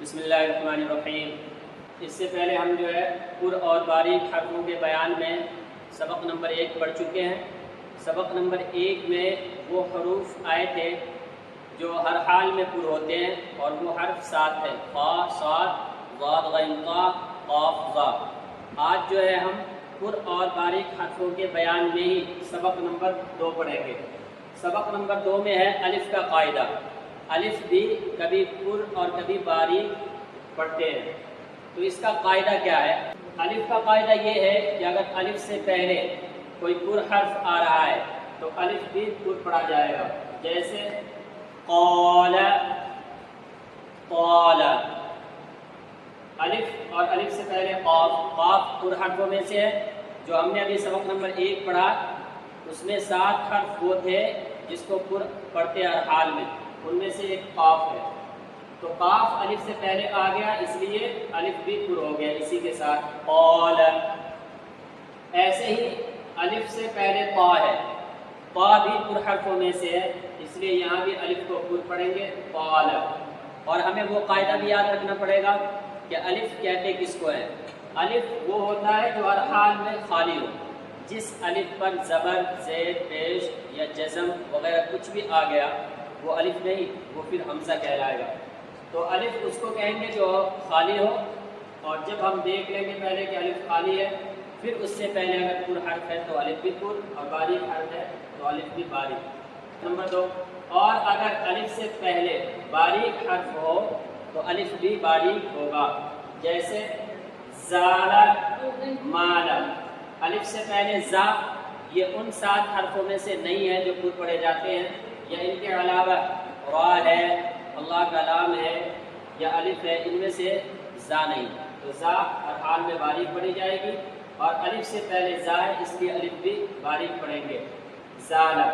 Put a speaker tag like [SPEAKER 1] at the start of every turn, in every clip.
[SPEAKER 1] بسم اللہ الرحمن الرحیم۔ اس سے پہلے ہم جو ہے پر اور باریک حرفوں کے بیان میں سبق نمبر 1 پڑھ چکے ہیں۔ سبق نمبر 1 میں وہ حروف آئے تھے جو ہر حال میں پر ہوتے ہیں، اور وہ حرف 7 ہے: قا، صاد، ضاد، غین، طا، قاف، ظا۔ آج جو ہے ہم پر اور باریک حرفوں کے بیان میں ہی سبق نمبر 2 پڑھیں گے۔ سبق نمبر 2 میں ہے الف کا قاعدہ۔ الف بھی کبھی پر اور کبھی باریک پڑھتے ہیں، تو اس کا قاعدہ کیا ہے؟ الف کا قاعدہ یہ ہے کہ اگر الف سے پہلے کوئی پر حرف آ رہا ہے تو الف بھی پر پڑھا جائے گا، جیسے قال، قال۔ الف اور الف سے پہلے قاف، قاف پر حرفوں میں سے ہے۔ جو ہم نے ابھی سبق نمبر 1 پڑھا اس میں 7 حرف وہ تھے جس کو پر پڑھتے ہر حال میں، ان میں سے ایک قاف ہے۔ تو قاف الف سے پہلے آ گیا، اس لیے الف بھی پر ہو گیا اسی کے ساتھ، قال۔ ایسے ہی الف سے پہلے طا ہے، طا بھی پر حرفوں میں سے ہے، اس لیے یہاں بھی الف کو پر پڑھیں گے، قال۔ اور ہمیں وہ قاعدہ بھی یاد رکھنا پڑے گا کہ الف کہتے کس کو ہے؟ الف وہ ہوتا ہے جو ہر حال میں خالی ہو۔ جس الف پر زبر، زیر، پیش یا جزم وغیرہ کچھ بھی آ گیا وہ الف نہیں، وہ پھر حمزہ کہلائے گا۔ تو الف اس کو کہیں گے جو خالی ہو، اور جب ہم دیکھ لیں گے پہلے کہ الف خالی ہے، پھر اس سے پہلے اگر پر حرف ہے تو الف بھی پر، اور باریک حرف ہے تو الف بھی باریک۔ نمبر 2، اور اگر الف سے پہلے باریک حرف ہو تو الف بھی باریک ہوگا، جیسے زالا، مالا۔ الف سے پہلے زا، یہ ان 7 حرفوں میں سے نہیں ہے جو پر پڑھے جاتے ہیں، یا ان کے علاوہ را ہے، اللہ کا لام ہے، یا الف ہے، ان میں سے زا نہیں۔ تو زا ہر حال میں باریک پڑھی جائے گی، اور الف سے پہلے زا ہے اس لیے الف بھی باریک پڑھیں گے، زالا۔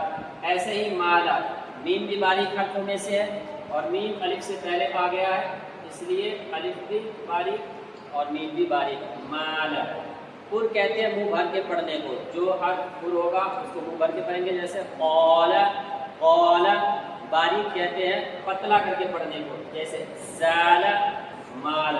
[SPEAKER 1] ایسے ہی مالا، میم بھی باریک حرفوں میں سے ہے، اور میم الف سے پہلے آ گیا ہے اس لیے الف بھی باریک اور میم بھی باریک، مالا۔ پر کہتے ہیں منہ بھر کے پڑھنے کو، جو حرف پر ہوگا اس کو منہ بھر کے پڑھیں گے، جیسے قال، قال۔ باریک کہتے ہیں پتلا کر کے پڑھنے کو، جیسے زال، مال۔